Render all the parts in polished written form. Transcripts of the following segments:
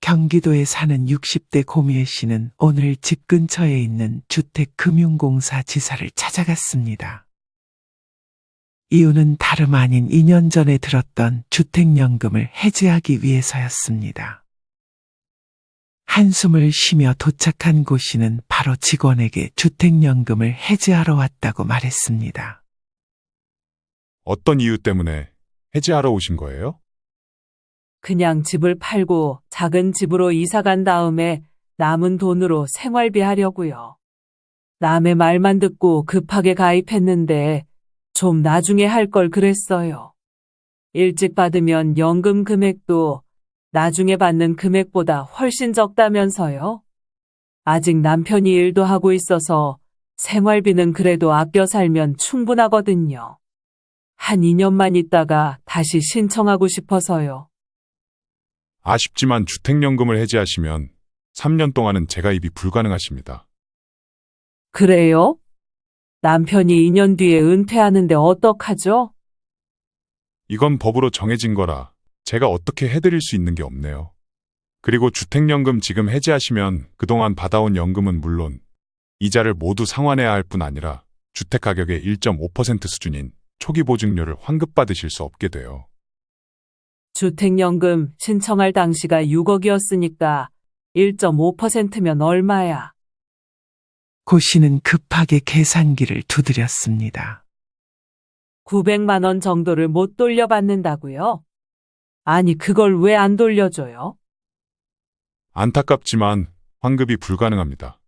경기도에 사는 60대 고미애 씨는 오늘 집 근처에 있는 주택금융공사 지사를 찾아갔습니다. 이유는 다름 아닌 2년 전에 들었던 주택연금을 해지하기 위해서였습니다. 한숨을 쉬며 도착한 고 씨는 바로 직원에게 주택연금을 해지하러 왔다고 말했습니다. 어떤 이유 때문에 해지하러 오신 거예요? 그냥 집을 팔고 작은 집으로 이사 간 다음에 남은 돈으로 생활비 하려고요. 남의 말만 듣고 급하게 가입했는데 좀 나중에 할 걸 그랬어요. 일찍 받으면 연금 금액도 나중에 받는 금액보다 훨씬 적다면서요. 아직 남편이 일도 하고 있어서 생활비는 그래도 아껴 살면 충분하거든요. 한 2년만 있다가 다시 신청하고 싶어서요. 아쉽지만 주택연금을 해지하시면 3년 동안은 재가입이 불가능하십니다. 그래요? 남편이 2년 뒤에 은퇴하는데 어떡하죠? 이건 법으로 정해진 거라 제가 어떻게 해드릴 수 있는 게 없네요. 그리고 주택연금 지금 해지하시면 그동안 받아온 연금은 물론 이자를 모두 상환해야 할 뿐 아니라 주택가격의 1.5% 수준인 초기 보증료를 환급받으실 수 없게 돼요. 주택연금 신청할 당시가 6억이었으니까 1.5%면 얼마야? 고 씨는 급하게 계산기를 두드렸습니다. 900만 원 정도를 못 돌려받는다고요? 아니, 그걸 왜 안 돌려줘요? 안타깝지만 환급이 불가능합니다.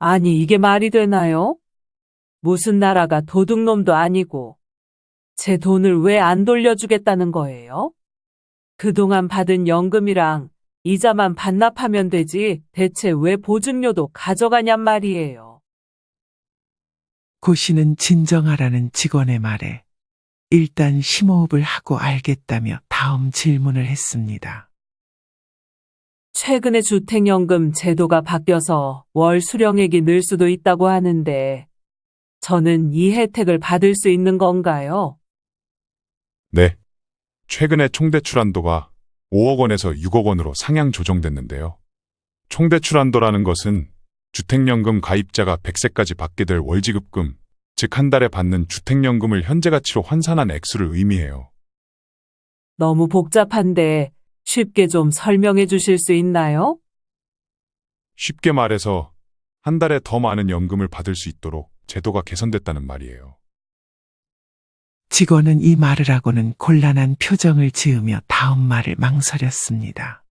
아니, 이게 말이 되나요? 무슨 나라가 도둑놈도 아니고 제 돈을 왜 안 돌려주겠다는 거예요? 그동안 받은 연금이랑 이자만 반납하면 되지 대체 왜 보증료도 가져가냔 말이에요. 고 씨는 진정하라는 직원의 말에 일단 심호흡을 하고 알겠다며 다음 질문을 했습니다. 최근에 주택연금 제도가 바뀌어서 월 수령액이 늘 수도 있다고 하는데 저는 이 혜택을 받을 수 있는 건가요? 네. 최근에 총대출 한도가 5억 원에서 6억 원으로 상향 조정됐는데요. 총대출 한도라는 것은 주택연금 가입자가 100세까지 받게 될 월지급금, 즉 한 달에 받는 주택연금을 현재 가치로 환산한 액수를 의미해요. 너무 복잡한데 쉽게 좀 설명해 주실 수 있나요? 쉽게 말해서 한 달에 더 많은 연금을 받을 수 있도록 제도가 개선됐다는 말이에요. 직원은 이 말을 하고는 곤란한 표정을 지으며 다음 말을 망설였습니다.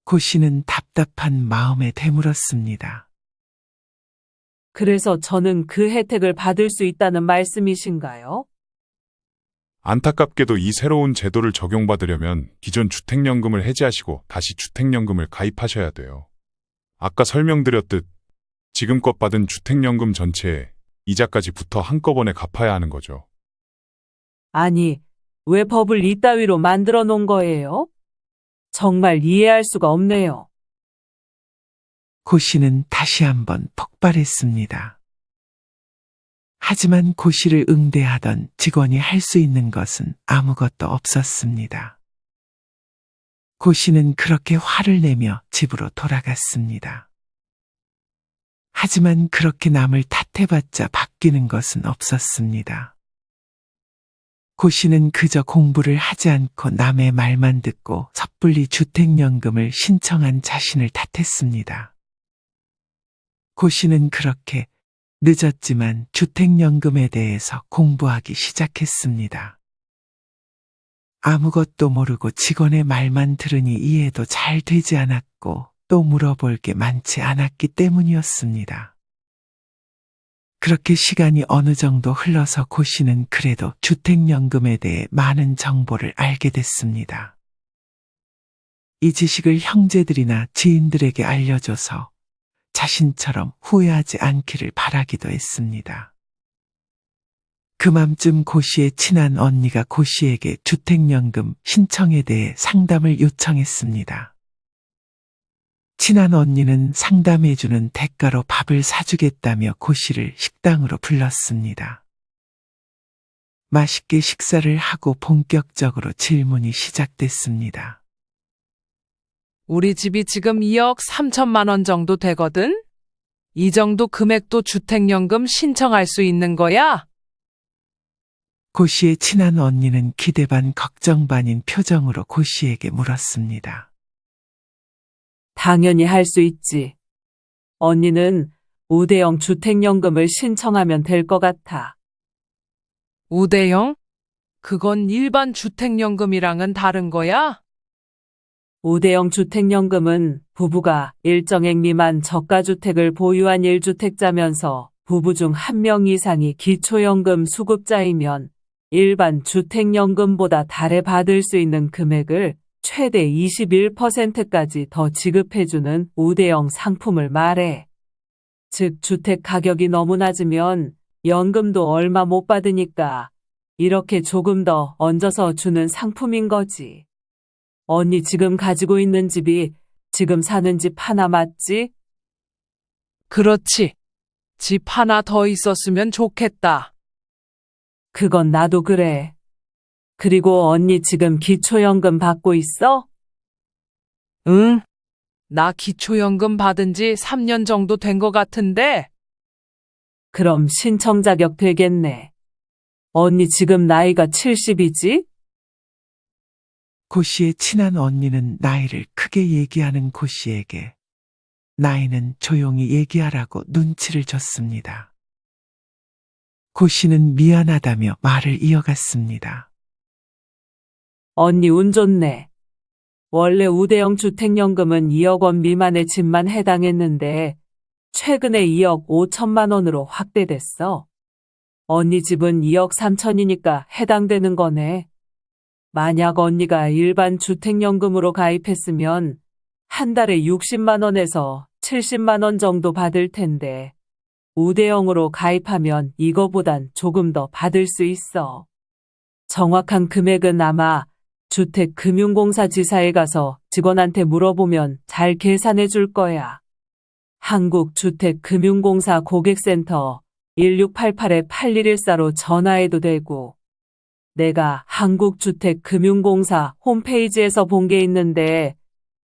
고 씨는 답답한 마음에 되물었습니다. 그래서 저는 그 혜택을 받을 수 있다는 말씀이신가요? 안타깝게도 이 새로운 제도를 적용받으려면 기존 주택연금을 해지하시고 다시 주택연금을 가입하셔야 돼요. 아까 설명드렸듯 지금껏 받은 주택연금 전체에 이자까지 붙어 한꺼번에 갚아야 하는 거죠. 아니, 왜 법을 이따위로 만들어 놓은 거예요? 정말 이해할 수가 없네요. 고 씨는 다시 한번 폭발했습니다. 하지만 고 씨를 응대하던 직원이 할 수 있는 것은 아무것도 없었습니다. 고 씨는 그렇게 화를 내며 집으로 돌아갔습니다. 하지만 그렇게 남을 탓해봤자 바뀌는 것은 없었습니다. 고 씨는 그저 공부를 하지 않고 남의 말만 듣고 섣불리 주택연금을 신청한 자신을 탓했습니다. 고 씨는 그렇게 늦었지만 주택연금에 대해서 공부하기 시작했습니다. 아무것도 모르고 직원의 말만 들으니 이해도 잘 되지 않았고 또 물어볼 게 많지 않았기 때문이었습니다. 그렇게 시간이 어느 정도 흘러서 고 씨는 그래도 주택연금에 대해 많은 정보를 알게 됐습니다. 이 지식을 형제들이나 지인들에게 알려줘서 자신처럼 후회하지 않기를 바라기도 했습니다. 그맘쯤 고 씨의 친한 언니가 고 씨에게 주택연금 신청에 대해 상담을 요청했습니다. 친한 언니는 상담해주는 대가로 밥을 사주겠다며 고 씨를 식당으로 불렀습니다. 맛있게 식사를 하고 본격적으로 질문이 시작됐습니다. 우리 집이 지금 2억 3천만 원 정도 되거든? 이 정도 금액도 주택연금 신청할 수 있는 거야? 고 씨의 친한 언니는 기대 반 걱정 반인 표정으로 고 씨에게 물었습니다. 당연히 할 수 있지. 언니는 우대형 주택연금을 신청하면 될 것 같아. 우대형? 그건 일반 주택연금이랑은 다른 거야? 우대형 주택연금은 부부가 일정액 미만 저가주택을 보유한 1주택자면서 부부 중 한 명 이상이 기초연금 수급자이면 일반 주택연금보다 달에 받을 수 있는 금액을 최대 21%까지 더 지급해주는 우대형 상품을 말해. 즉, 주택 가격이 너무 낮으면 연금도 얼마 못 받으니까 이렇게 조금 더 얹어서 주는 상품인 거지. 언니 지금 가지고 있는 집이 지금 사는 집 하나 맞지? 그렇지. 집 하나 더 있었으면 좋겠다. 그건 나도 그래. 그리고 언니 지금 기초연금 받고 있어? 응. 나 기초연금 받은 지 3년 정도 된 것 같은데? 그럼 신청 자격 되겠네. 언니 지금 나이가 70이지? 고 씨의 친한 언니는 나이를 크게 얘기하는 고 씨에게 나이는 조용히 얘기하라고 눈치를 줬습니다. 고 씨는 미안하다며 말을 이어갔습니다. 언니 운 좋네. 원래 우대형 주택연금은 2억 원 미만의 집만 해당했는데 최근에 2억 5천만 원으로 확대됐어. 언니 집은 2억 3천이니까 해당되는 거네. 만약 언니가 일반 주택연금으로 가입했으면 한 달에 60만 원에서 70만 원 정도 받을 텐데 우대형으로 가입하면 이거보단 조금 더 받을 수 있어. 정확한 금액은 아마 주택금융공사 지사에 가서 직원한테 물어보면 잘 계산해 줄 거야. 한국주택금융공사 고객센터 1688-8114로 전화해도 되고, 내가 한국주택금융공사 홈페이지에서 본 게 있는데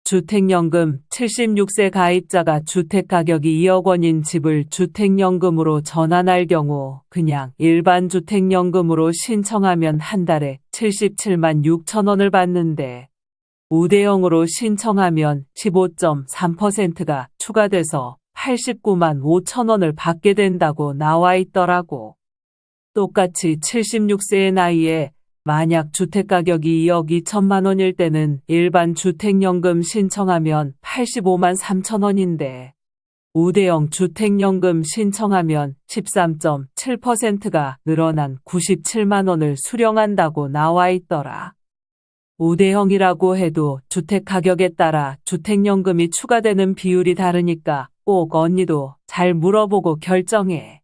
주택연금 76세 가입자가 주택가격이 2억 원인 집을 주택연금으로 전환할 경우 그냥 일반 주택연금으로 신청하면 한 달에 77만 6천 원을 받는데 우대형으로 신청하면 15.3%가 추가돼서 89만 5천 원을 받게 된다고 나와 있더라고. 똑같이 76세의 나이에 만약 주택가격이 2억 2천만 원일 때는 일반 주택연금 신청하면 85만 3천 원인데 우대형 주택연금 신청하면 13.7%가 늘어난 97만 원을 수령한다고 나와 있더라. 우대형이라고 해도 주택가격에 따라 주택연금이 추가되는 비율이 다르니까 꼭 언니도 잘 물어보고 결정해.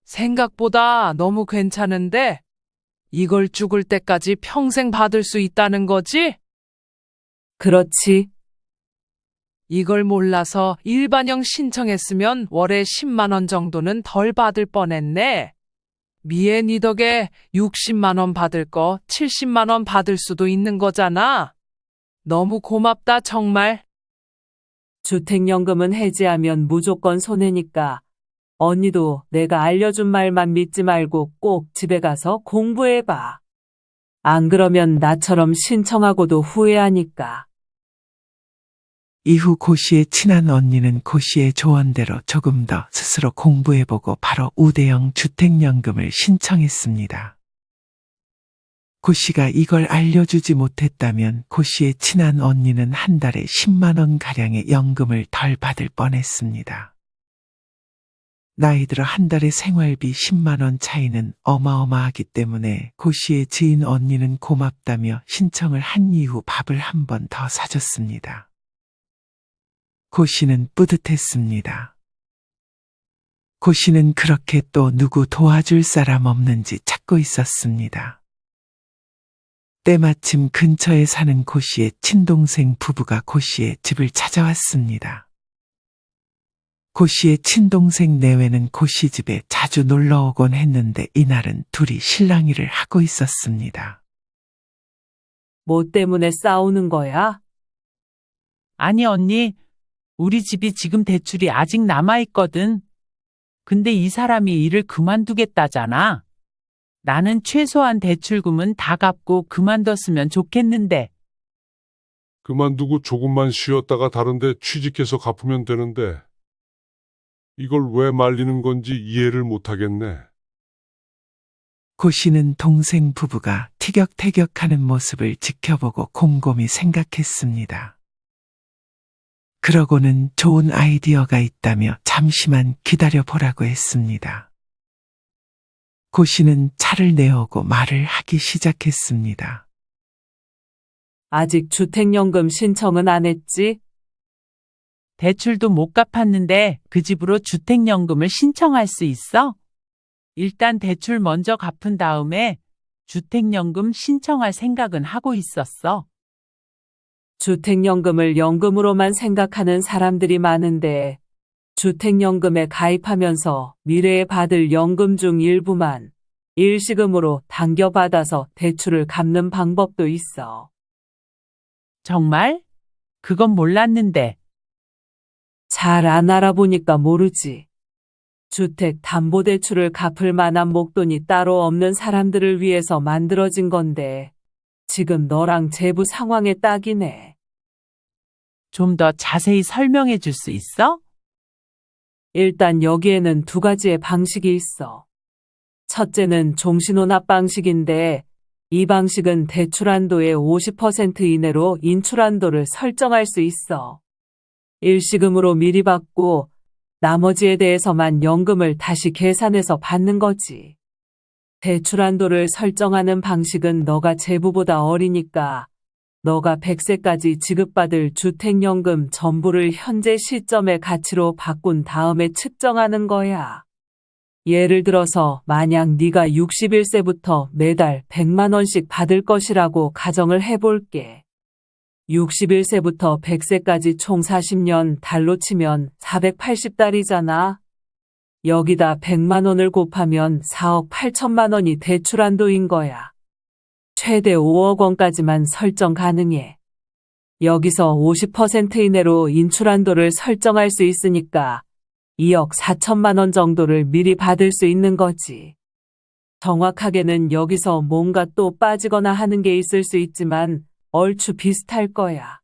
생각보다 너무 괜찮은데? 이걸 죽을 때까지 평생 받을 수 있다는 거지? 그렇지. 이걸 몰라서 일반형 신청했으면 월에 10만 원 정도는 덜 받을 뻔했네. 미애 니 덕에 60만 원 받을 거 70만 원 받을 수도 있는 거잖아. 너무 고맙다 정말. 주택연금은 해지하면 무조건 손해니까 언니도 내가 알려준 말만 믿지 말고 꼭 집에 가서 공부해봐. 안 그러면 나처럼 신청하고도 후회하니까. 이후 고 씨의 친한 언니는 고 씨의 조언대로 조금 더 스스로 공부해보고 바로 우대형 주택연금을 신청했습니다. 고 씨가 이걸 알려주지 못했다면 고 씨의 친한 언니는 한 달에 10만 원 가량의 연금을 덜 받을 뻔했습니다. 나이 들어 한 달에 생활비 10만 원 차이는 어마어마하기 때문에 고 씨의 지인 언니는 고맙다며 신청을 한 이후 밥을 한 번 더 사줬습니다. 고 씨는 뿌듯했습니다. 고 씨는 그렇게 또 누구 도와줄 사람 없는지 찾고 있었습니다. 때마침 근처에 사는 고 씨의 친동생 부부가 고 씨의 집을 찾아왔습니다. 고 씨의 친동생 내외는 고 씨 집에 자주 놀러 오곤 했는데 이날은 둘이 실랑이를 하고 있었습니다. 뭐 때문에 싸우는 거야? 아니, 언니, 우리 집이 지금 대출이 아직 남아있거든. 근데 이 사람이 일을 그만두겠다잖아. 나는 최소한 대출금은 다 갚고 그만뒀으면 좋겠는데. 그만두고 조금만 쉬었다가 다른데 취직해서 갚으면 되는데 이걸 왜 말리는 건지 이해를 못하겠네. 고 씨는 동생 부부가 티격태격하는 모습을 지켜보고 곰곰이 생각했습니다. 그러고는 좋은 아이디어가 있다며 잠시만 기다려 보라고 했습니다. 고 씨는 차를 내오고 말을 하기 시작했습니다. 아직 주택연금 신청은 안 했지? 대출도 못 갚았는데 그 집으로 주택연금을 신청할 수 있어? 일단 대출 먼저 갚은 다음에 주택연금 신청할 생각은 하고 있었어. 주택연금을 연금으로만 생각하는 사람들이 많은데 주택연금에 가입하면서 미래에 받을 연금 중 일부만 일시금으로 당겨받아서 대출을 갚는 방법도 있어. 정말? 그건 몰랐는데. 잘 안 알아보니까 모르지. 주택담보대출을 갚을 만한 목돈이 따로 없는 사람들을 위해서 만들어진 건데 지금 너랑 재부 상황에 딱이네. 좀 더 자세히 설명해 줄 수 있어? 일단 여기에는 두 가지의 방식이 있어. 첫째는 종신혼합 방식인데 이 방식은 대출한도의 50% 이내로 인출한도를 설정할 수 있어. 일시금으로 미리 받고 나머지에 대해서만 연금을 다시 계산해서 받는 거지. 대출한도를 설정하는 방식은 너가 재부보다 어리니까 너가 100세까지 지급받을 주택연금 전부를 현재 시점의 가치로 바꾼 다음에 측정하는 거야. 예를 들어서 만약 네가 61세부터 매달 100만 원씩 받을 것이라고 가정을 해볼게. 61세부터 100세까지 총 40년 달로 치면 480달이잖아. 여기다 100만 원을 곱하면 4억 8천만 원이 대출한도인 거야. 최대 5억 원까지만 설정 가능해. 여기서 50% 이내로 인출한도를 설정할 수 있으니까 2억 4천만 원 정도를 미리 받을 수 있는 거지. 정확하게는 여기서 뭔가 또 빠지거나 하는 게 있을 수 있지만 얼추 비슷할 거야.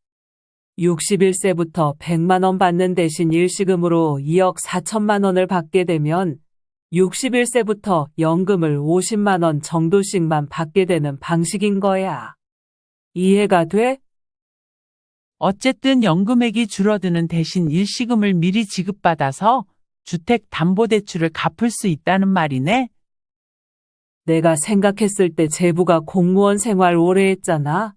61세부터 100만 원 받는 대신 일시금으로 2억 4천만 원을 받게 되면 61세부터 연금을 50만 원 정도씩만 받게 되는 방식인 거야. 이해가 돼? 어쨌든 연금액이 줄어드는 대신 일시금을 미리 지급받아서 주택담보대출을 갚을 수 있다는 말이네. 내가 생각했을 때 재부가 공무원 생활 오래 했잖아.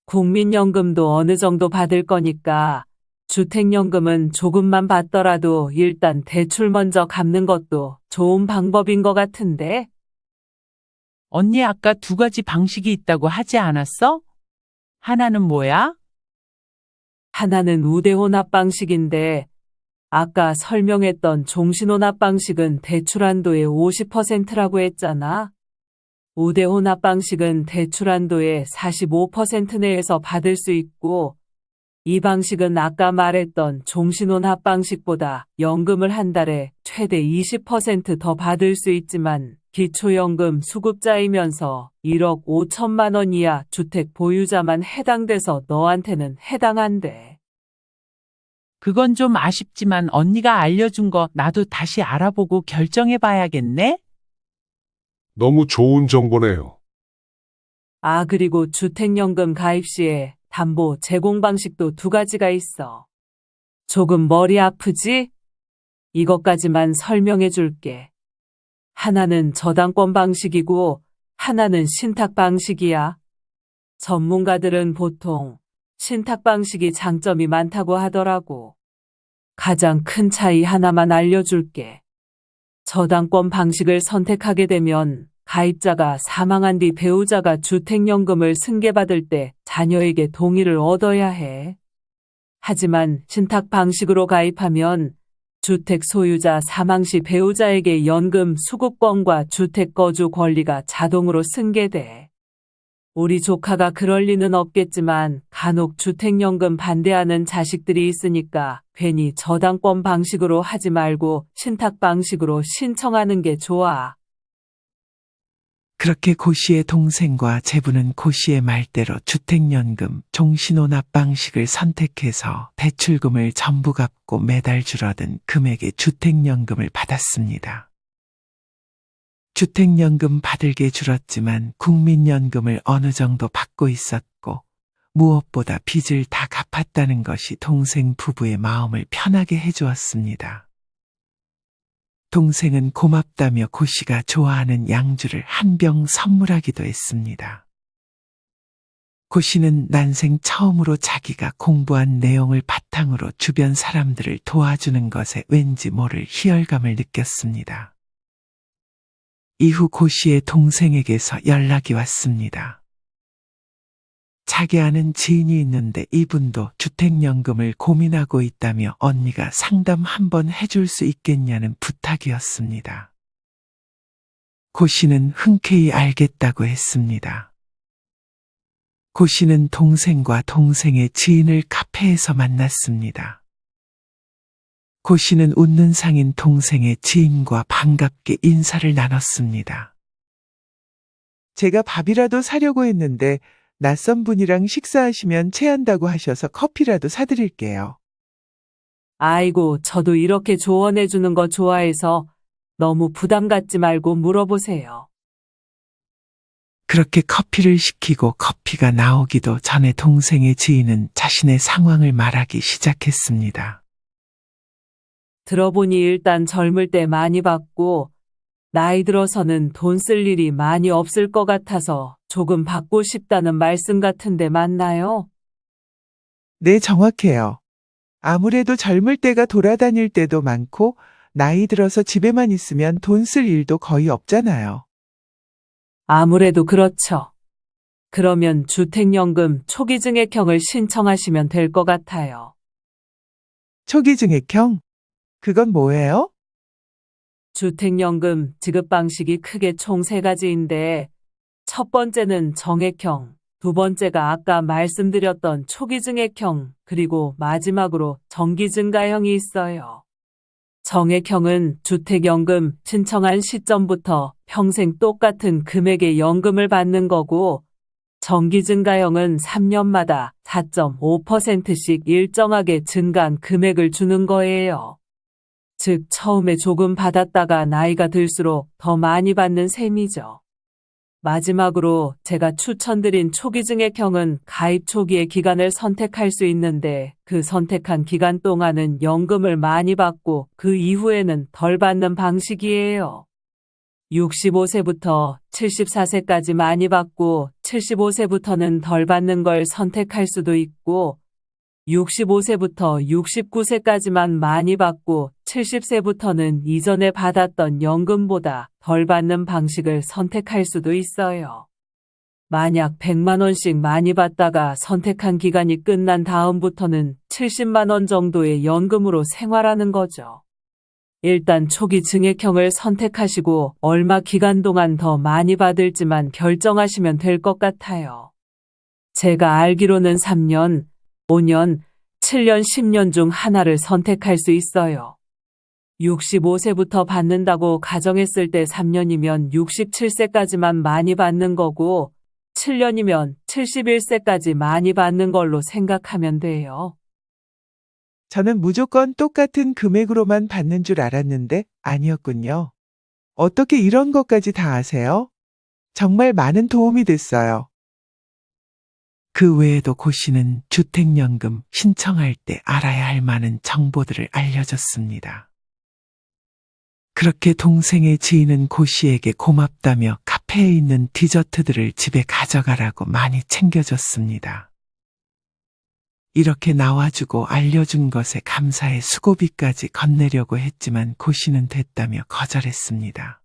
국민연금도 어느 정도 받을 거니까 주택연금은 조금만 받더라도 일단 대출 먼저 갚는 것도 좋은 방법인 것 같은데? 언니 아까 두 가지 방식이 있다고 하지 않았어? 하나는 뭐야? 하나는 우대혼합 방식인데 아까 설명했던 종신혼합 방식은 대출한도의 50%라고 했잖아. 우대혼합 방식은 대출한도의 45% 내에서 받을 수 있고 이 방식은 아까 말했던 종신혼합 방식보다 연금을 한 달에 최대 20% 더 받을 수 있지만 기초연금 수급자이면서 1억 5천만 원 이하 주택 보유자만 해당돼서 너한테는 해당 안 돼. 그건 좀 아쉽지만 언니가 알려준 거 나도 다시 알아보고 결정해 봐야겠네? 너무 좋은 정보네요. 아, 그리고 주택연금 가입 시에 담보 제공 방식도 두 가지가 있어. 조금 머리 아프지? 이것까지만 설명해 줄게. 하나는 저당권 방식이고 하나는 신탁 방식이야. 전문가들은 보통 신탁 방식이 장점이 많다고 하더라고. 가장 큰 차이 하나만 알려줄게. 저당권 방식을 선택하게 되면 가입자가 사망한 뒤 배우자가 주택연금을 승계받을 때 자녀에게 동의를 얻어야 해. 하지만 신탁 방식으로 가입하면 주택 소유자 사망 시 배우자에게 연금 수급권과 주택 거주 권리가 자동으로 승계돼. 우리 조카가 그럴 리는 없겠지만 간혹 주택연금 반대하는 자식들이 있으니까 괜히 저당권 방식으로 하지 말고 신탁 방식으로 신청하는 게 좋아. 그렇게 고 씨의 동생과 제부는 고 씨의 말대로 주택연금 종신혼합 방식을 선택해서 대출금을 전부 갚고 매달 줄어든 금액의 주택연금을 받았습니다. 주택연금 받을 게 줄었지만 국민연금을 어느 정도 받고 있었고 무엇보다 빚을 다 갚았다는 것이 동생 부부의 마음을 편하게 해주었습니다. 동생은 고맙다며 고 씨가 좋아하는 양주를 한 병 선물하기도 했습니다. 고 씨는 난생 처음으로 자기가 공부한 내용을 바탕으로 주변 사람들을 도와주는 것에 왠지 모를 희열감을 느꼈습니다. 이후 고 씨의 동생에게서 연락이 왔습니다. 자기 아는 지인이 있는데 이분도 주택연금을 고민하고 있다며 언니가 상담 한번 해줄 수 있겠냐는 부탁이었습니다. 고 씨는 흔쾌히 알겠다고 했습니다. 고 씨는 동생과 동생의 지인을 카페에서 만났습니다. 고 씨는 웃는 상인 동생의 지인과 반갑게 인사를 나눴습니다. 제가 밥이라도 사려고 했는데 낯선 분이랑 식사하시면 체한다고 하셔서 커피라도 사드릴게요. 아이고, 저도 이렇게 조언해 주는 거 좋아해서 너무 부담 갖지 말고 물어보세요. 그렇게 커피를 시키고 커피가 나오기도 전에 동생의 지인은 자신의 상황을 말하기 시작했습니다. 들어보니 일단 젊을 때 많이 받고 나이 들어서는 돈 쓸 일이 많이 없을 것 같아서 조금 받고 싶다는 말씀 같은데 맞나요? 네, 정확해요. 아무래도 젊을 때가 돌아다닐 때도 많고 나이 들어서 집에만 있으면 돈 쓸 일도 거의 없잖아요. 아무래도 그렇죠. 그러면 주택연금 초기증액형을 신청하시면 될 것 같아요. 초기증액형? 그건 뭐예요? 주택연금 지급 방식이 크게 총 3가지인데 첫 번째는 정액형, 두 번째가 아까 말씀드렸던 초기증액형, 그리고 마지막으로 정기증가형이 있어요. 정액형은 주택연금 신청한 시점부터 평생 똑같은 금액의 연금을 받는 거고, 정기증가형은 3년마다 4.5%씩 일정하게 증가한 금액을 주는 거예요. 즉, 처음에 조금 받았다가 나이가 들수록 더 많이 받는 셈이죠. 마지막으로 제가 추천드린 초기증액형은 가입 초기의 기간을 선택할 수 있는데 그 선택한 기간 동안은 연금을 많이 받고 그 이후에는 덜 받는 방식이에요. 65세부터 74세까지 많이 받고 75세부터는 덜 받는 걸 선택할 수도 있고 65세부터 69세까지만 많이 받고 70세부터는 이전에 받았던 연금보다 덜 받는 방식을 선택할 수도 있어요. 만약 100만 원씩 많이 받다가 선택한 기간이 끝난 다음부터는 70만 원 정도의 연금으로 생활하는 거죠. 일단 초기 증액형을 선택하시고 얼마 기간 동안 더 많이 받을지만 결정하시면 될 것 같아요. 제가 알기로는 3년, 5년, 7년, 10년 중 하나를 선택할 수 있어요. 65세부터 받는다고 가정했을 때 3년이면 67세까지만 많이 받는 거고 7년이면 71세까지 많이 받는 걸로 생각하면 돼요. 저는 무조건 똑같은 금액으로만 받는 줄 알았는데 아니었군요. 어떻게 이런 것까지 다 아세요? 정말 많은 도움이 됐어요. 그 외에도 고 씨는 주택연금 신청할 때 알아야 할 많은 정보들을 알려줬습니다. 그렇게 동생의 지인은 고 씨에게 고맙다며 카페에 있는 디저트들을 집에 가져가라고 많이 챙겨줬습니다. 이렇게 나와주고 알려준 것에 감사해 수고비까지 건네려고 했지만 고 씨는 됐다며 거절했습니다.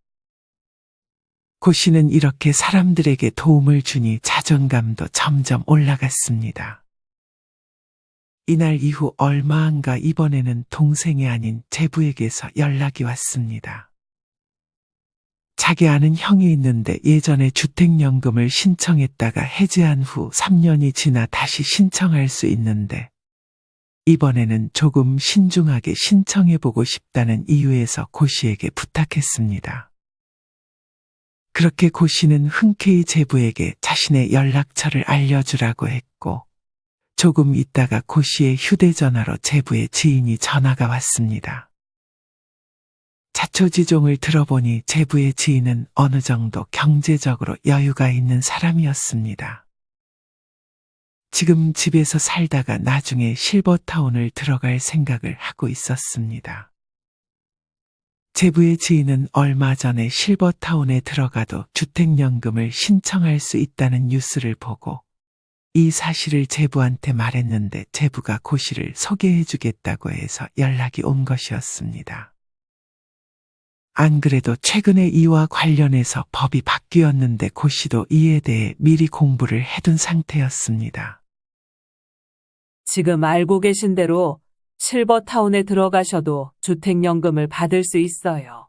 고 씨는 이렇게 사람들에게 도움을 주니 자존감도 점점 올라갔습니다. 이날 이후 얼마 안 가 이번에는 동생이 아닌 제부에게서 연락이 왔습니다. 자기 아는 형이 있는데 예전에 주택연금을 신청했다가 해지한 후 3년이 지나 다시 신청할 수 있는데 이번에는 조금 신중하게 신청해보고 싶다는 이유에서 고 씨에게 부탁했습니다. 그렇게 고 씨는 흔쾌히 제부에게 자신의 연락처를 알려주라고 했고 조금 있다가 고 씨의 휴대전화로 제부의 지인이 전화가 왔습니다. 자초지종을 들어보니 제부의 지인은 어느 정도 경제적으로 여유가 있는 사람이었습니다. 지금 집에서 살다가 나중에 실버타운을 들어갈 생각을 하고 있었습니다. 제부의 지인은 얼마 전에 실버타운에 들어가도 주택연금을 신청할 수 있다는 뉴스를 보고 이 사실을 제부한테 말했는데 제부가 고 씨를 소개해주겠다고 해서 연락이 온 것이었습니다. 안 그래도 최근에 이와 관련해서 법이 바뀌었는데 고 씨도 이에 대해 미리 공부를 해둔 상태였습니다. 지금 알고 계신 대로 실버타운에 들어가셔도 주택연금을 받을 수 있어요.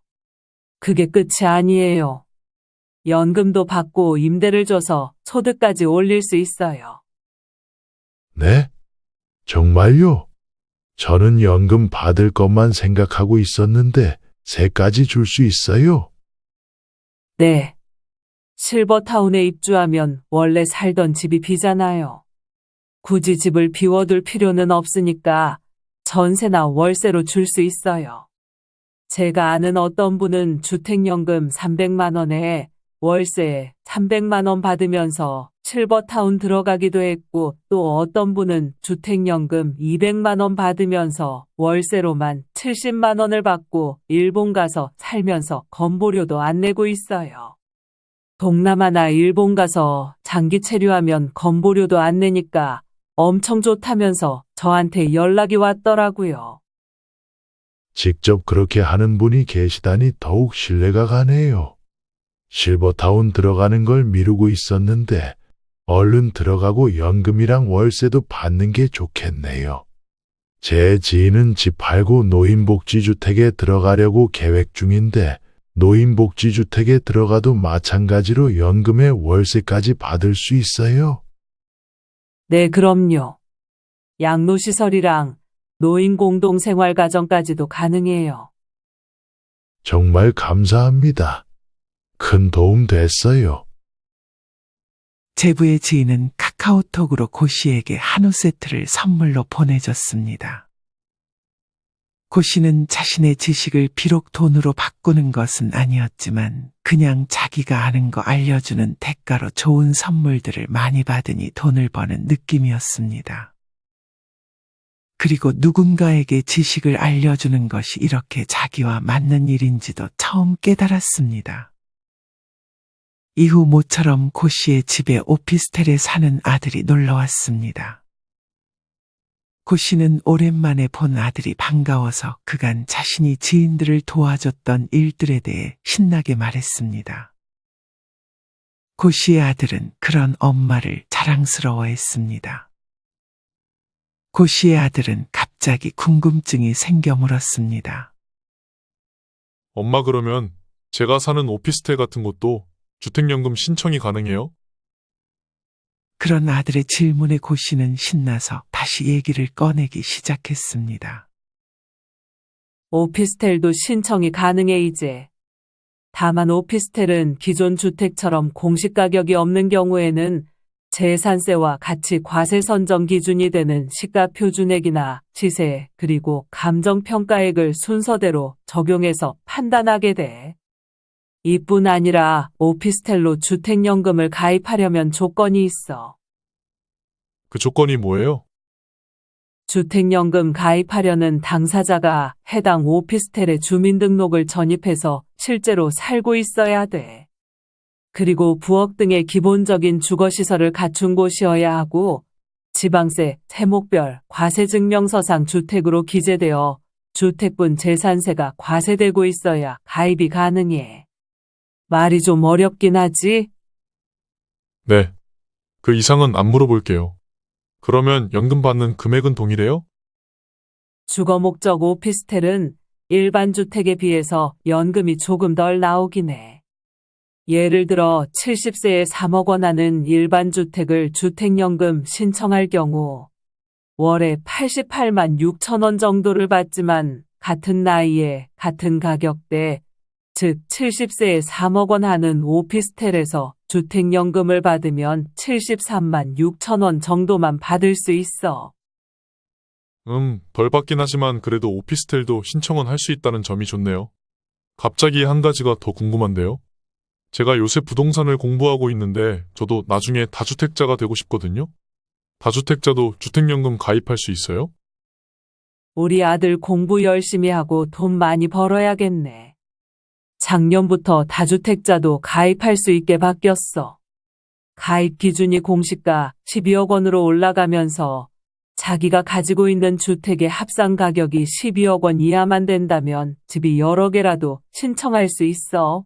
그게 끝이 아니에요. 연금도 받고 임대를 줘서 소득까지 올릴 수 있어요. 네? 정말요? 저는 연금 받을 것만 생각하고 있었는데 새까지 줄 수 있어요? 네. 실버타운에 입주하면 원래 살던 집이 비잖아요. 굳이 집을 비워둘 필요는 없으니까 전세나 월세로 줄 수 있어요. 제가 아는 어떤 분은 주택연금 300만 원에 월세 300만 원 받으면서 실버타운 들어가기도 했고 또 어떤 분은 주택연금 200만 원 받으면서 월세로만 70만 원을 받고 일본 가서 살면서 건보료도 안 내고 있어요. 동남아나 일본 가서 장기 체류하면 건보료도 안 내니까 엄청 좋다면서 저한테 연락이 왔더라고요. 직접 그렇게 하는 분이 계시다니 더욱 신뢰가 가네요. 실버타운 들어가는 걸 미루고 있었는데 얼른 들어가고 연금이랑 월세도 받는 게 좋겠네요. 제 지인은 집 팔고 노인복지주택에 들어가려고 계획 중인데 노인복지주택에 들어가도 마찬가지로 연금에 월세까지 받을 수 있어요? 네, 그럼요. 양로시설이랑 노인 공동생활가정까지도 가능해요. 정말 감사합니다. 큰 도움 됐어요. 제부의 지인은 카카오톡으로 고 씨에게 한우 세트를 선물로 보내줬습니다. 고 씨는 자신의 지식을 비록 돈으로 바꾸는 것은 아니었지만 그냥 자기가 아는 거 알려주는 대가로 좋은 선물들을 많이 받으니 돈을 버는 느낌이었습니다. 그리고 누군가에게 지식을 알려주는 것이 이렇게 자기와 맞는 일인지도 처음 깨달았습니다. 이후 모처럼 고 씨의 집에 오피스텔에 사는 아들이 놀러 왔습니다. 고 씨는 오랜만에 본 아들이 반가워서 그간 자신이 지인들을 도와줬던 일들에 대해 신나게 말했습니다. 고 씨의 아들은 그런 엄마를 자랑스러워했습니다. 고 씨의 아들은 갑자기 궁금증이 생겨 물었습니다. 엄마, 그러면 제가 사는 오피스텔 같은 곳도 주택연금 신청이 가능해요? 그런 아들의 질문에 고 씨는 신나서 다시 얘기를 꺼내기 시작했습니다. 오피스텔도 신청이 가능해 이제. 다만 오피스텔은 기존 주택처럼 공시가격이 없는 경우에는 재산세와 같이 과세 선정 기준이 되는 시가표준액이나 시세 그리고 감정평가액을 순서대로 적용해서 판단하게 돼. 이뿐 아니라 오피스텔로 주택연금을 가입하려면 조건이 있어. 그 조건이 뭐예요? 주택연금 가입하려는 당사자가 해당 오피스텔에 주민등록을 전입해서 실제로 살고 있어야 돼. 그리고 부엌 등의 기본적인 주거시설을 갖춘 곳이어야 하고 지방세, 세목별, 과세증명서상 주택으로 기재되어 주택분 재산세가 과세되고 있어야 가입이 가능해. 말이 좀 어렵긴 하지? 네. 그 이상은 안 물어볼게요. 그러면 연금 받는 금액은 동일해요? 주거 목적 오피스텔은 일반 주택에 비해서 연금이 조금 덜 나오긴 해. 예를 들어 70세에 3억 원 하는 일반 주택을 주택연금 신청할 경우 월에 88만 6천 원 정도를 받지만 같은 나이에 같은 가격대, 즉 70세에 3억 원 하는 오피스텔에서 주택연금을 받으면 73만 6천 원 정도만 받을 수 있어. 덜 받긴 하지만 그래도 오피스텔도 신청은 할 수 있다는 점이 좋네요. 갑자기 한 가지가 더 궁금한데요. 제가 요새 부동산을 공부하고 있는데 저도 나중에 다주택자가 되고 싶거든요. 다주택자도 주택연금 가입할 수 있어요? 우리 아들 공부 열심히 하고 돈 많이 벌어야겠네. 작년부터 다주택자도 가입할 수 있게 바뀌었어. 가입 기준이 공시가 12억 원으로 올라가면서 자기가 가지고 있는 주택의 합산 가격이 12억 원 이하만 된다면 집이 여러 개라도 신청할 수 있어.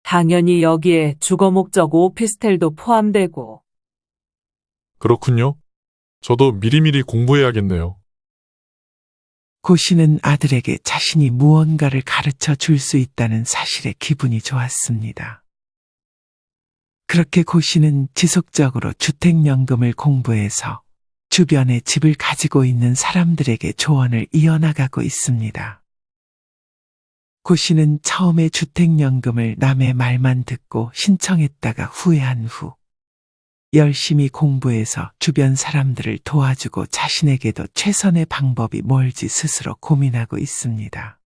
당연히 여기에 주거 목적 오피스텔도 포함되고. 그렇군요. 저도 미리미리 공부해야겠네요. 고 씨는 아들에게 자신이 무언가를 가르쳐 줄 수 있다는 사실에 기분이 좋았습니다. 그렇게 고 씨는 지속적으로 주택연금을 공부해서 주변에 집을 가지고 있는 사람들에게 조언을 이어나가고 있습니다. 고 씨는 처음에 주택연금을 남의 말만 듣고 신청했다가 후회한 후 열심히 공부해서 주변 사람들을 도와주고 자신에게도 최선의 방법이 뭘지 스스로 고민하고 있습니다.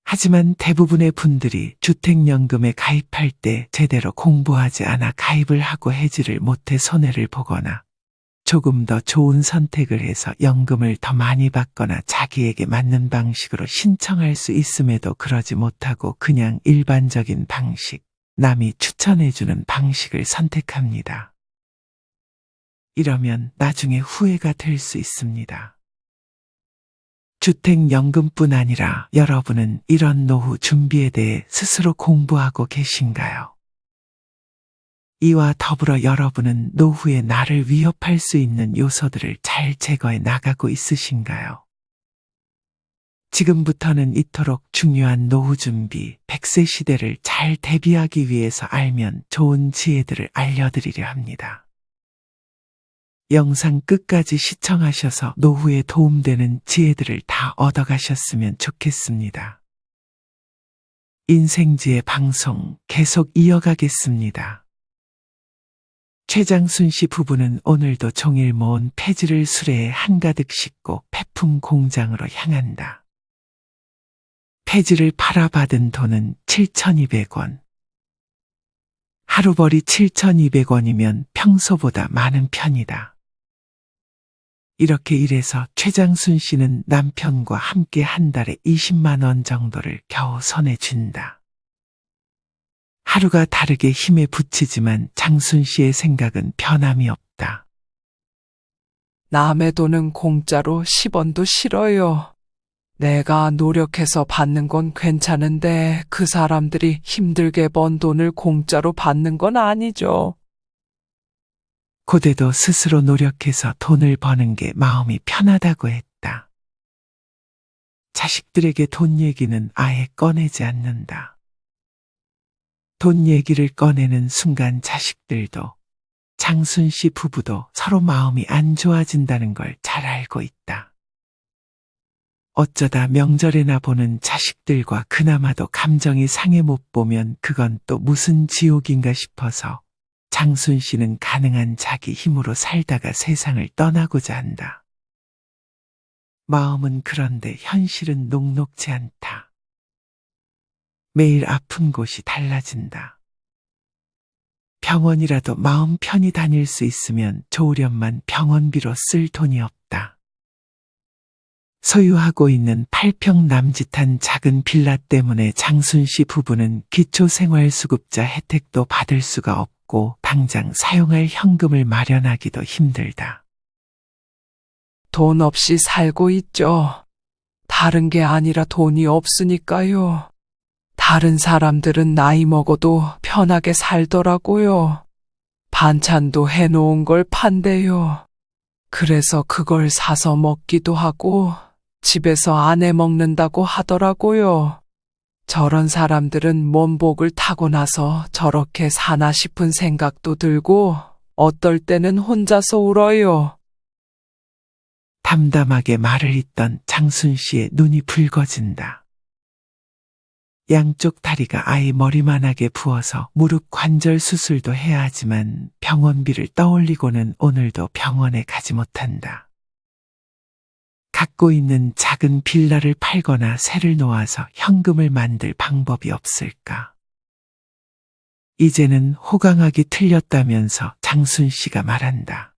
하지만 대부분의 분들이 주택연금에 가입할 때 제대로 공부하지 않아 가입을 하고 해지를 못해 손해를 보거나 조금 더 좋은 선택을 해서 연금을 더 많이 받거나 자기에게 맞는 방식으로 신청할 수 있음에도 그러지 못하고 그냥 일반적인 방식, 남이 추천해주는 방식을 선택합니다. 이러면 나중에 후회가 될 수 있습니다. 주택연금뿐 아니라 여러분은 이런 노후 준비에 대해 스스로 공부하고 계신가요? 이와 더불어 여러분은 노후에 나를 위협할 수 있는 요소들을 잘 제거해 나가고 있으신가요? 지금부터는 이토록 중요한 노후 준비, 100세 시대를 잘 대비하기 위해서 알면 좋은 지혜들을 알려드리려 합니다. 영상 끝까지 시청하셔서 노후에 도움되는 지혜들을 다 얻어가셨으면 좋겠습니다. 인생지혜 방송 계속 이어가겠습니다. 최장순 씨 부부는 오늘도 종일 모은 폐지를 수레에 한가득 싣고 폐품 공장으로 향한다. 폐지를 팔아 받은 돈은 7,200원. 하루벌이 7,200원이면 평소보다 많은 편이다. 이렇게 일해서 최장순 씨는 남편과 함께 한 달에 20만 원 정도를 겨우 손에 쥔다. 하루가 다르게 힘에 부치지만 장순 씨의 생각은 변함이 없다. 남의 돈은 공짜로 10원도 싫어요. 내가 노력해서 받는 건 괜찮은데 그 사람들이 힘들게 번 돈을 공짜로 받는 건 아니죠. 고대도 스스로 노력해서 돈을 버는 게 마음이 편하다고 했다. 자식들에게 돈 얘기는 아예 꺼내지 않는다. 돈 얘기를 꺼내는 순간 자식들도 장순 씨 부부도 서로 마음이 안 좋아진다는 걸 잘 알고 있다. 어쩌다 명절에나 보는 자식들과 그나마도 감정이 상해 못 보면 그건 또 무슨 지옥인가 싶어서 장순 씨는 가능한 자기 힘으로 살다가 세상을 떠나고자 한다. 마음은 그런데 현실은 녹록지 않다. 매일 아픈 곳이 달라진다. 병원이라도 마음 편히 다닐 수 있으면 좋으련만 병원비로 쓸 돈이 없다. 소유하고 있는 8평 남짓한 작은 빌라 때문에 장순 씨 부부는 기초생활수급자 혜택도 받을 수가 없고 당장 사용할 현금을 마련하기도 힘들다. 돈 없이 살고 있죠. 다른 게 아니라 돈이 없으니까요. 다른 사람들은 나이 먹어도 편하게 살더라고요. 반찬도 해놓은 걸 판대요. 그래서 그걸 사서 먹기도 하고 집에서 안 해 먹는다고 하더라고요. 저런 사람들은 뭔 복을 타고 나서 저렇게 사나 싶은 생각도 들고 어떨 때는 혼자서 울어요. 담담하게 말을 잇던 장순 씨의 눈이 붉어진다. 양쪽 다리가 아이 머리만하게 부어서 무릎 관절 수술도 해야 하지만 병원비를 떠올리고는 오늘도 병원에 가지 못한다. 갖고 있는 작은 빌라를 팔거나 새를 놓아서 현금을 만들 방법이 없을까? 이제는 호강하기 틀렸다면서 장순 씨가 말한다.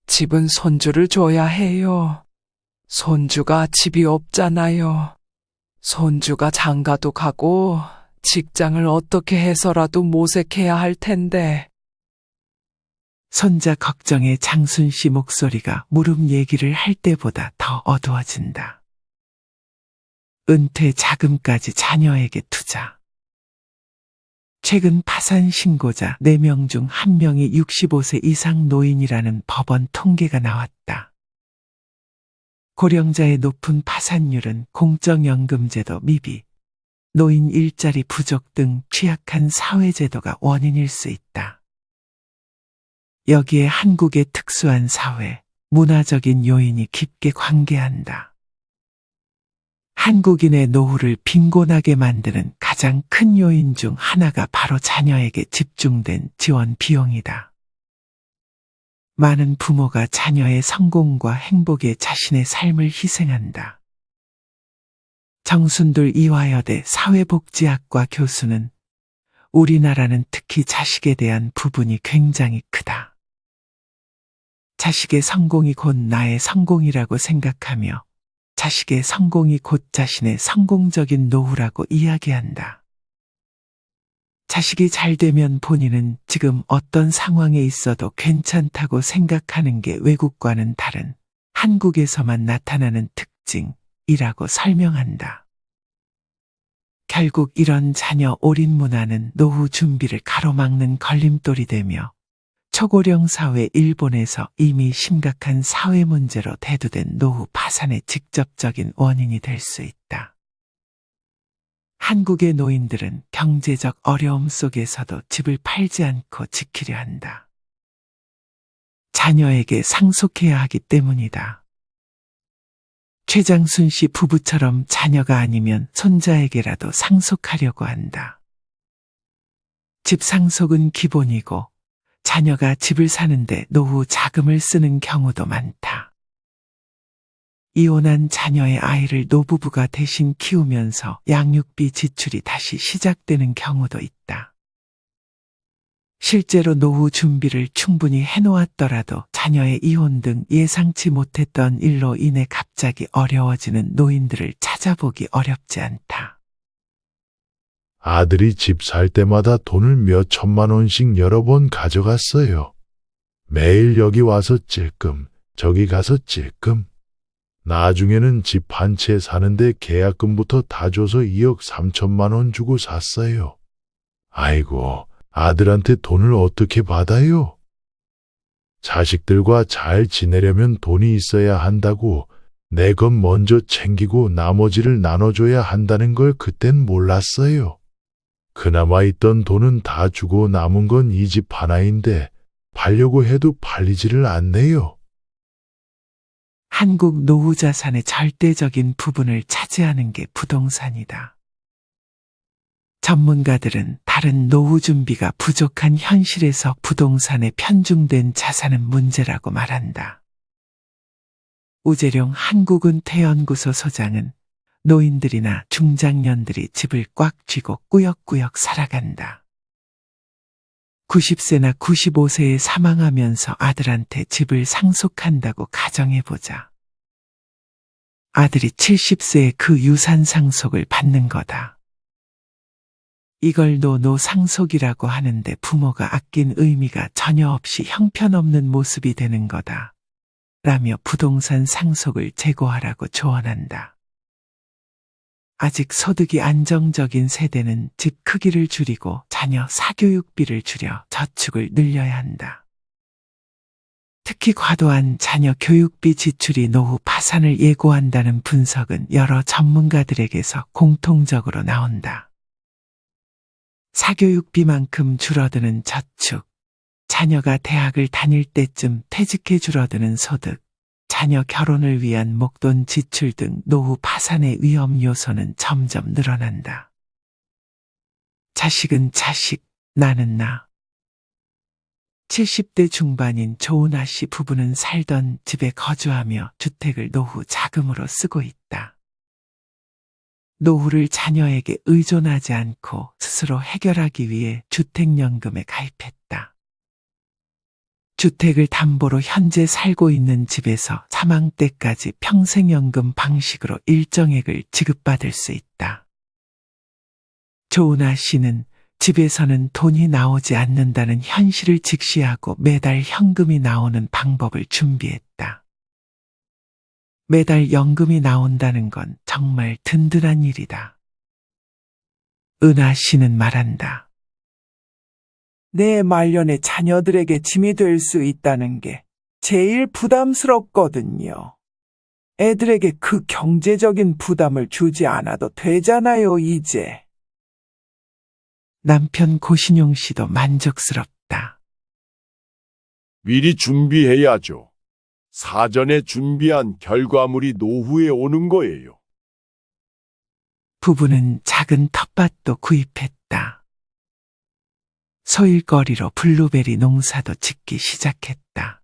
집은 손주를 줘야 해요. 손주가 집이 없잖아요. 손주가 장가도 가고 직장을 어떻게 해서라도 모색해야 할 텐데. 손자 걱정에 장순 씨 목소리가 무릎 얘기를 할 때보다 더 어두워진다. 은퇴 자금까지 자녀에게 투자. 최근 파산 신고자 4명 중 1명이 65세 이상 노인이라는 법원 통계가 나왔다. 고령자의 높은 파산율은 공적연금제도 미비, 노인 일자리 부족 등 취약한 사회제도가 원인일 수 있다. 여기에 한국의 특수한 사회, 문화적인 요인이 깊게 관계한다. 한국인의 노후를 빈곤하게 만드는 가장 큰 요인 중 하나가 바로 자녀에게 집중된 지원 비용이다. 많은 부모가 자녀의 성공과 행복에 자신의 삶을 희생한다. 정순들 이화여대 사회복지학과 교수는 우리나라는 특히 자식에 대한 부분이 굉장히 크다. 자식의 성공이 곧 나의 성공이라고 생각하며 자식의 성공이 곧 자신의 성공적인 노후라고 이야기한다. 자식이 잘 되면 본인은 지금 어떤 상황에 있어도 괜찮다고 생각하는 게 외국과는 다른 한국에서만 나타나는 특징이라고 설명한다. 결국 이런 자녀 올인 문화는 노후 준비를 가로막는 걸림돌이 되며 초고령 사회 일본에서 이미 심각한 사회 문제로 대두된 노후 파산의 직접적인 원인이 될 수 있다. 한국의 노인들은 경제적 어려움 속에서도 집을 팔지 않고 지키려 한다. 자녀에게 상속해야 하기 때문이다. 최장순 씨 부부처럼 자녀가 아니면 손자에게라도 상속하려고 한다. 집 상속은 기본이고 자녀가 집을 사는데 노후 자금을 쓰는 경우도 많다. 이혼한 자녀의 아이를 노부부가 대신 키우면서 양육비 지출이 다시 시작되는 경우도 있다. 실제로 노후 준비를 충분히 해놓았더라도 자녀의 이혼 등 예상치 못했던 일로 인해 갑자기 어려워지는 노인들을 찾아보기 어렵지 않다. 아들이 집 살 때마다 돈을 몇 천만 원씩 여러 번 가져갔어요. 매일 여기 와서 찔끔, 저기 가서 찔끔. 나중에는 집 한 채 사는데 계약금부터 다 줘서 2억 3천만 원 주고 샀어요. 아이고, 아들한테 돈을 어떻게 받아요? 자식들과 잘 지내려면 돈이 있어야 한다고 내 것 먼저 챙기고 나머지를 나눠줘야 한다는 걸 그땐 몰랐어요. 그나마 있던 돈은 다 주고 남은 건 이 집 하나인데 팔려고 해도 팔리지를 않네요. 한국 노후 자산의 절대적인 부분을 차지하는 게 부동산이다. 전문가들은 다른 노후 준비가 부족한 현실에서 부동산에 편중된 자산은 문제라고 말한다. 우재룡 한국은퇴연구소 소장은 노인들이나 중장년들이 집을 꽉 쥐고 꾸역꾸역 살아간다. 90세나 95세에 사망하면서 아들한테 집을 상속한다고 가정해보자. 아들이 70세에 그 유산 상속을 받는 거다. 이걸 노상속이라고 하는데 부모가 아낀 의미가 전혀 없이 형편없는 모습이 되는 거다. 라며 부동산 상속을 제고하라고 조언한다. 아직 소득이 안정적인 세대는 집 크기를 줄이고 자녀 사교육비를 줄여 저축을 늘려야 한다. 특히 과도한 자녀 교육비 지출이 노후 파산을 예고한다는 분석은 여러 전문가들에게서 공통적으로 나온다. 사교육비만큼 줄어드는 저축, 자녀가 대학을 다닐 때쯤 퇴직해 줄어드는 소득, 자녀 결혼을 위한 목돈 지출 등 노후 파산의 위험 요소는 점점 늘어난다. 자식은 자식, 나는 나. 70대 중반인 조은아 씨 부부는 살던 집에 거주하며 주택을 노후 자금으로 쓰고 있다. 노후를 자녀에게 의존하지 않고 스스로 해결하기 위해 주택연금에 가입했다. 주택을 담보로 현재 살고 있는 집에서 사망 때까지 평생연금 방식으로 일정액을 지급받을 수 있다. 조은아 씨는 집에서는 돈이 나오지 않는다는 현실을 직시하고 매달 현금이 나오는 방법을 준비했다. 매달 연금이 나온다는 건 정말 든든한 일이다. 은하 씨는 말한다. 내 말년에 자녀들에게 짐이 될 수 있다는 게 제일 부담스럽거든요. 애들에게 그 경제적인 부담을 주지 않아도 되잖아요, 이제. 남편 고신용 씨도 만족스럽다. 미리 준비해야죠. 사전에 준비한 결과물이 노후에 오는 거예요. 부부는 작은 텃밭도 구입했다. 소일거리로 블루베리 농사도 짓기 시작했다.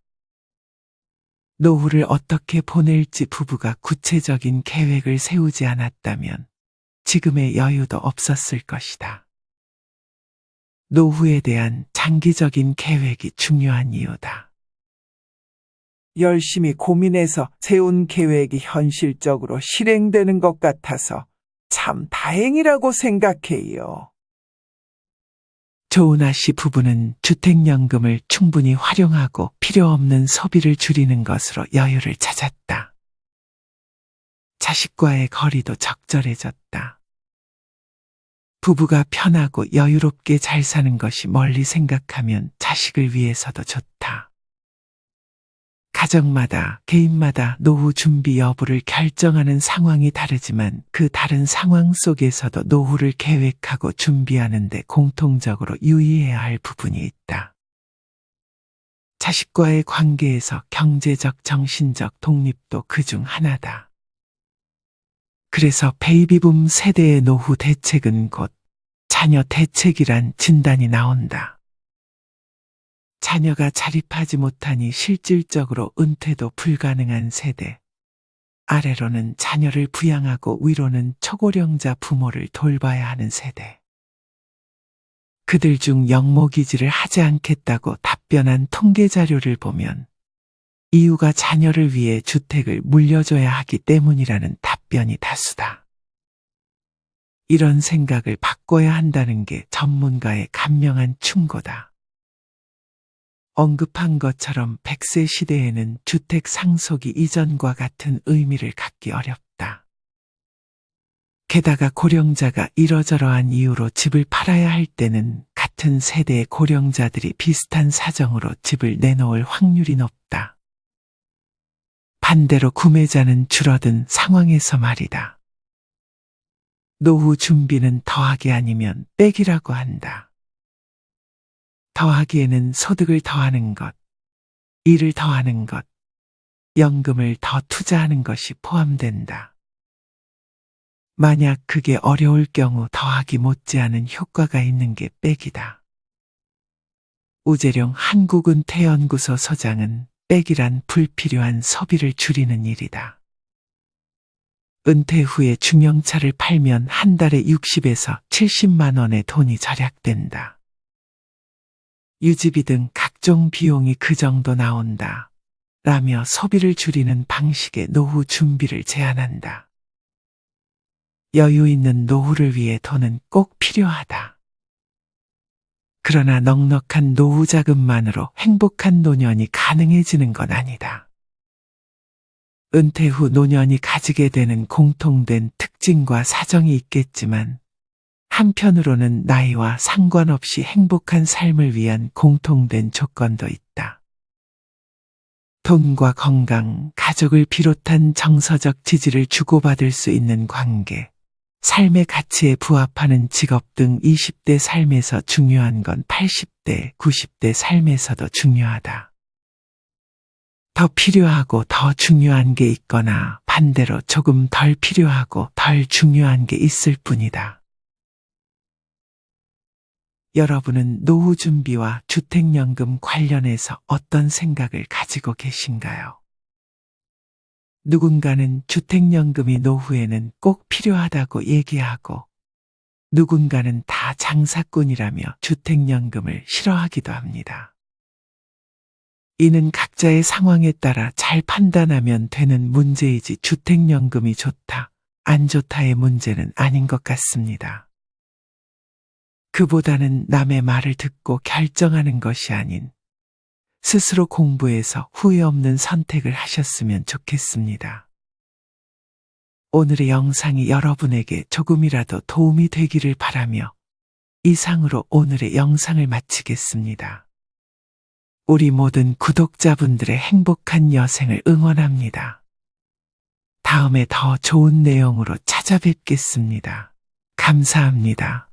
노후를 어떻게 보낼지 부부가 구체적인 계획을 세우지 않았다면 지금의 여유도 없었을 것이다. 노후에 대한 장기적인 계획이 중요한 이유다. 열심히 고민해서 세운 계획이 현실적으로 실행되는 것 같아서 참 다행이라고 생각해요. 조은아 씨 부부는 주택연금을 충분히 활용하고 필요 없는 소비를 줄이는 것으로 여유를 찾았다. 자식과의 거리도 적절해졌다. 부부가 편하고 여유롭게 잘 사는 것이 멀리 생각하면 자식을 위해서도 좋다. 가정마다, 개인마다 노후 준비 여부를 결정하는 상황이 다르지만 그 다른 상황 속에서도 노후를 계획하고 준비하는 데 공통적으로 유의해야 할 부분이 있다. 자식과의 관계에서 경제적, 정신적 독립도 그중 하나다. 그래서 베이비붐 세대의 노후 대책은 곧 자녀 대책이란 진단이 나온다. 자녀가 자립하지 못하니 실질적으로 은퇴도 불가능한 세대. 아래로는 자녀를 부양하고 위로는 초고령자 부모를 돌봐야 하는 세대. 그들 중 영모기지를 하지 않겠다고 답변한 통계 자료를 보면 이유가 자녀를 위해 주택을 물려줘야 하기 때문이라는 답변이 다수다. 이런 생각을 바꿔야 한다는 게 전문가의 간명한 충고다. 언급한 것처럼 100세 시대에는 주택 상속이 이전과 같은 의미를 갖기 어렵다. 게다가 고령자가 이러저러한 이유로 집을 팔아야 할 때는 같은 세대의 고령자들이 비슷한 사정으로 집을 내놓을 확률이 높다. 반대로 구매자는 줄어든 상황에서 말이다. 노후 준비는 더하기 아니면 빼기라고 한다. 더하기에는 소득을 더하는 것, 일을 더하는 것, 연금을 더 투자하는 것이 포함된다. 만약 그게 어려울 경우 더하기 못지않은 효과가 있는 게 빼기다. 우재룡 한국은퇴연구소 소장은 빼기란 불필요한 소비를 줄이는 일이다. 은퇴 후에 중형차를 팔면 한 달에 60에서 70만 원의 돈이 절약된다. 유지비 등 각종 비용이 그 정도 나온다. 라며 소비를 줄이는 방식의 노후 준비를 제안한다. 여유 있는 노후를 위해 돈은 꼭 필요하다. 그러나 넉넉한 노후 자금만으로 행복한 노년이 가능해지는 건 아니다. 은퇴 후 노년이 가지게 되는 공통된 특징과 사정이 있겠지만 한편으로는 나이와 상관없이 행복한 삶을 위한 공통된 조건도 있다. 돈과 건강, 가족을 비롯한 정서적 지지를 주고받을 수 있는 관계, 삶의 가치에 부합하는 직업 등 20대 삶에서 중요한 건 80대, 90대 삶에서도 중요하다. 더 필요하고 더 중요한 게 있거나 반대로 조금 덜 필요하고 덜 중요한 게 있을 뿐이다. 여러분은 노후 준비와 주택연금 관련해서 어떤 생각을 가지고 계신가요? 누군가는 주택연금이 노후에는 꼭 필요하다고 얘기하고, 누군가는 다 장사꾼이라며 주택연금을 싫어하기도 합니다. 이는 각자의 상황에 따라 잘 판단하면 되는 문제이지 주택연금이 좋다, 안 좋다의 문제는 아닌 것 같습니다. 그보다는 남의 말을 듣고 결정하는 것이 아닌 스스로 공부해서 후회 없는 선택을 하셨으면 좋겠습니다. 오늘의 영상이 여러분에게 조금이라도 도움이 되기를 바라며 이상으로 오늘의 영상을 마치겠습니다. 우리 모든 구독자분들의 행복한 여생을 응원합니다. 다음에 더 좋은 내용으로 찾아뵙겠습니다. 감사합니다.